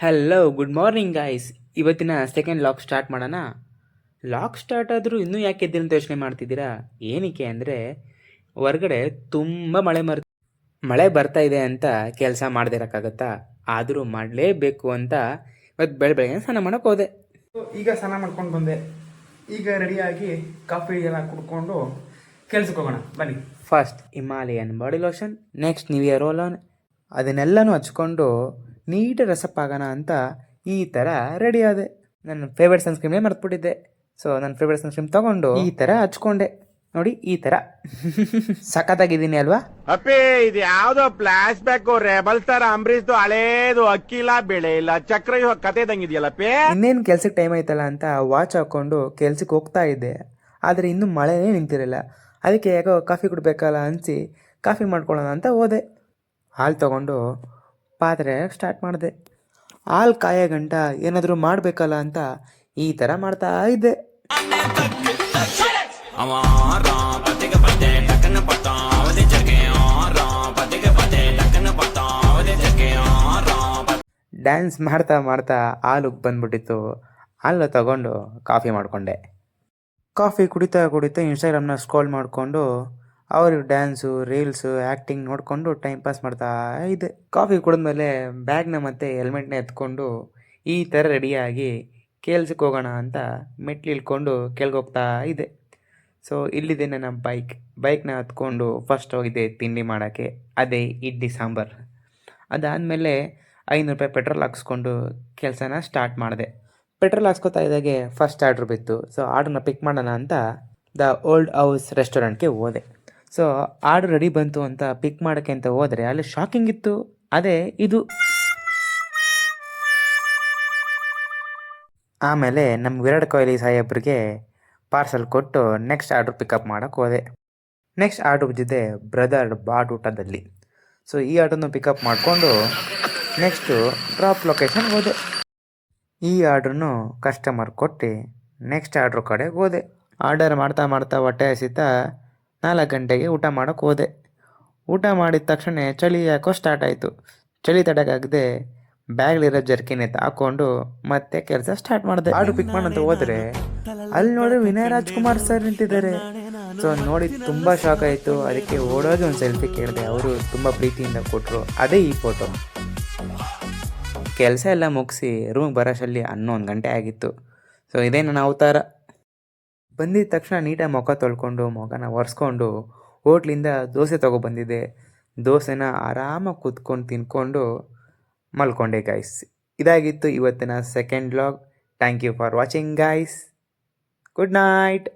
Hello good morning guys. ಇವತ್ತಿನ second lock start ಮಾಡೋಣ. Lock start ಆದರೂ ಇನ್ನೂ ಯಾಕೆ ಎದ್ದಿರಂತ ಯೋಚನೆ ಮಾಡ್ತಿದ್ದೀರಾ? ಏನಕ್ಕೆ ಅಂದರೆ ಹೊರಗಡೆ ತುಂಬ ಮಳೆ ಬರ್ತಾ ಇದೆ ಅಂತ ಕೆಲಸ ಮಾಡದಿರೋಕ್ಕಾಗತ್ತಾ? ಆದರೂ ಮಾಡಲೇಬೇಕು ಅಂತ ಇವತ್ತು ಬೆಳಗ್ಗೆ ಸ್ನಾನ ಮಾಡೋಕೆ ಹೋದೆ. ಈಗ ಸ್ನಾನ ಮಾಡ್ಕೊಂಡು ಬಂದೆ. ಈಗ ರೆಡಿಯಾಗಿ ಕಾಫಿ ಎಲ್ಲ ಕುಡ್ಕೊಂಡು ಕೆಲ್ಸಕ್ಕೆ ಹೋಗೋಣ ಬನ್ನಿ. First Himalayan body lotion, next new year roll on, ಅದನ್ನೆಲ್ಲನೂ ಹಚ್ಕೊಂಡು ನೀಟ್ ರಸಪ್ ಆಗೋಣ ಅಂತ ಈ ಥರ ರೆಡಿ ಆದೆ. ನನ್ನ ಫೇವ್ರೆಟ್ ಸನ್ಸ್ಕ್ರೀಮ್ನೇ ಮರ್ತ್ಬಿಟ್ಟಿದ್ದೆ. ಸೊ ನನ್ನ ಫೇವ್ರೆಟ್ ಸನ್ಸ್ಕ್ರೀಮ್ ತೊಗೊಂಡು ಈ ಥರ ಹಚ್ಕೊಂಡೆ. ನೋಡಿ ಈ ಥರ ಸಖತ್ತಾಗಿದ್ದೀನಿ ಅಲ್ವಾ? ಅಪ್ಪೇ ಇದು ಯಾವ್ದೋ ಫ್ಲಾಶ್ ಬ್ಯಾಕ್ ರೆಬಲ್ ಸ್ಟಾರ್ ಅಂಬರೀಶ್ದು ಹಳೇದು ಅಕ್ಕಿಲ್ಲ ಬೆಳೆ ಇಲ್ಲ ಚಕ್ರ ಕತೆ ಇದಂಗಿದೆಯಲ್ಲಪ್ಪೇ. ಇನ್ನೇನು ಕೆಲ್ಸಕ್ಕೆ ಟೈಮ್ ಆಯ್ತಲ್ಲ ಅಂತ ವಾಚ್ ಹಾಕೊಂಡು ಕೆಲ್ಸಕ್ಕೆ ಹೋಗ್ತಾ ಇದ್ದೆ. ಆದರೆ ಇನ್ನೂ ಮಳೆನೇ ನಿಂತಿರಲಿಲ್ಲ. ಅದಕ್ಕೆ ಯಾಕೋ ಕಾಫಿ ಕುಡ್ಬೇಕಲ್ಲ ಅನಿಸಿ ಕಾಫಿ ಮಾಡ್ಕೊಳ್ಳೋಣ ಅಂತ ಹೋದೆ. ಹಾಲು ತೊಗೊಂಡು ಪಾತ್ರೆ ಸ್ಟಾರ್ಟ್ ಮಾಡಿದೆ. ಹಾಲು ಕಾಯೋ ಗಂಟ ಏನಾದರೂ ಮಾಡಬೇಕಲ್ಲ ಅಂತ ಈ ಥರ ಮಾಡ್ತಾ ಇದ್ದೆ. ಡ್ಯಾನ್ಸ್ ಮಾಡ್ತಾ ಮಾಡ್ತಾ ಹಾಲು ಬಂದ್ಬಿಟ್ಟಿತ್ತು. ಹಾಲು ತಗೊಂಡು ಕಾಫಿ ಮಾಡಿಕೊಂಡೆ. ಕಾಫಿ ಕುಡಿತಾ ಕುಡಿತಾ ಇನ್ಸ್ಟಾಗ್ರಾಮ್ನ ಸ್ಕ್ರೋಲ್ ಮಾಡಿಕೊಂಡು ಅವರು ಡ್ಯಾನ್ಸು ರೀಲ್ಸು ಆ್ಯಕ್ಟಿಂಗ್ ನೋಡಿಕೊಂಡು ಟೈಮ್ ಪಾಸ್ ಮಾಡ್ತಾ ಇದ್ದೆ. ಕಾಫಿ ಕುಡಿದ್ಮೇಲೆ ಬ್ಯಾಗ್ನ ಮತ್ತು ಹೆಲ್ಮೆಟ್ನ ಎತ್ಕೊಂಡು ಈ ಥರ ರೆಡಿಯಾಗಿ ಕೆಲ್ಸಕ್ಕೆ ಹೋಗೋಣ ಅಂತ ಮೆಟ್ಲು ಇಳ್ಕೊಂಡು ಕೆಳಗೋಗ್ತಾ ಇದ್ದೆ. ಸೊ ಇಲ್ಲಿದೆ ನನ್ನ ಬೈಕ್ನ ಹತ್ಕೊಂಡು ಫಸ್ಟ್ ಹೋಗಿದ್ದೆ ತಿಂಡಿ ಮಾಡೋಕ್ಕೆ. ಅದೇ ಇಡ್ಲಿ ಸಾಂಬಾರು. ಅದಾದಮೇಲೆ 500 ರೂಪಾಯಿ ಪೆಟ್ರೋಲ್ ಹಾಕ್ಸ್ಕೊಂಡು ಕೆಲಸನ ಸ್ಟಾರ್ಟ್ ಮಾಡಿದೆ. ಪೆಟ್ರೋಲ್ ಹಾಕ್ಸ್ಕೊತಾ ಇದ್ದಾಗೆ ಫಸ್ಟ್ ಆರ್ಡ್ರ್ ಬಿತ್ತು. ಸೊ ಆರ್ಡ್ರನ್ನ ಪಿಕ್ ಮಾಡೋಣ ಅಂತ ದ ಓಲ್ಡ್ ಹೌಸ್ ರೆಸ್ಟೋರೆಂಟ್ಗೆ ಹೋದೆ. ಸೊ ಆರ್ಡ್ರ್ ರೆಡಿ ಬಂತು ಅಂತ ಪಿಕ್ ಮಾಡೋಕ್ಕೆ ಅಂತ ಹೋದರೆ ಅಲ್ಲಿ ಶಾಕಿಂಗ್ ಇತ್ತು. ಅದೇ ಇದು. ಆಮೇಲೆ ನಮ್ಮ ವಿರಾಟ್ ಕೊಹ್ಲಿ ಸಾಹೇಬ್ರಿಗೆ ಪಾರ್ಸಲ್ ಕೊಟ್ಟು ನೆಕ್ಸ್ಟ್ ಆರ್ಡ್ರ್ ಪಿಕಪ್ ಮಾಡೋಕ್ಕೆ ಹೋದೆ. ನೆಕ್ಸ್ಟ್ ಆರ್ಡ್ರ್ ಬಿದ್ದಿದ್ದೆ ಬ್ರದರ್ ಬಾಡೂಟದಲ್ಲಿ. ಸೊ ಈ ಆರ್ಡ್ರನ್ನು ಪಿಕಪ್ ಮಾಡಿಕೊಂಡು ನೆಕ್ಸ್ಟು ಡ್ರಾಪ್ ಲೊಕೇಶನ್ಗೆ ಹೋದೆ. ಈ ಆರ್ಡ್ರನ್ನು ಕಸ್ಟಮರ್ ಕೊಟ್ಟು ನೆಕ್ಸ್ಟ್ ಆರ್ಡ್ರ್ ಕಡೆಗೆ ಹೋದೆ. ಆರ್ಡರ್ ಮಾಡ್ತಾ ಮಾಡ್ತಾ ಹೊಟ್ಟೆ ಹಸಿತಾ 4 ಗಂಟೆಗೆ ಊಟ ಮಾಡೋಕ್ಕೆ ಹೋದೆ. ಊಟ ಮಾಡಿದ ತಕ್ಷಣ ಚಳಿ ಯಾಕೋ ಸ್ಟಾರ್ಟ್ ಆಯಿತು. ಚಳಿ ತಡಕ್ಕಾಗದೆ ಬ್ಯಾಗ್ಲಿರೋ ಜರ್ಕಿನ್ ಹಾಕ್ಕೊಂಡು ಮತ್ತೆ ಕೆಲಸ ಸ್ಟಾರ್ಟ್ ಮಾಡಿದೆ. ಆರ್ಡ್ರ್ ಪಿಕ್ ಮಾಡಂತ ಹೋದರೆ ಅಲ್ಲಿ ನೋಡಿ ವಿನಯ್ ರಾಜ್ಕುಮಾರ್ ಸರ್ ನಿಂತಿದ್ದಾರೆ. ಸೊ ನೋಡಿ ತುಂಬ ಶಾಕ್ ಆಯಿತು. ಅದಕ್ಕೆ ಓಡೋಗಿ ಒಂದು ಸೆಲ್ಫಿ ಕೇಳಿದೆ. ಅವರು ತುಂಬ ಪ್ರೀತಿಯಿಂದ ಕೊಟ್ಟರು. ಅದೇ ಈ ಫೋಟೋ. ಕೆಲಸ ಎಲ್ಲ ಮುಗಿಸಿ ರೂಮ್ಗೆ ಬರೋಷ್ಟರಲ್ಲಿ 11 ಗಂಟೆ ಆಗಿತ್ತು. ಸೊ ಇದೇ ನನ್ನ ಅವತಾರ. ಬಂದಿದ್ದ ತಕ್ಷಣ ನೀಟಾಗಿ ಮುಖ ತೊಳ್ಕೊಂಡು ಮುಖನ ಒರೆಸ್ಕೊಂಡು ಹೋಟ್ಲಿಂದ ದೋಸೆ ತೊಗೊಬಂದಿದ್ದೆ. ದೋಸೆನ ಆರಾಮಾಗಿ ಕೂತ್ಕೊಂಡು ತಿನ್ಕೊಂಡು ಮಲ್ಕೊಂಡೆ ಗಾಯ್ಸ್. ಇದಾಗಿತ್ತು ಇವತ್ತಿನ second vlog. Thank you for watching guys. Good night.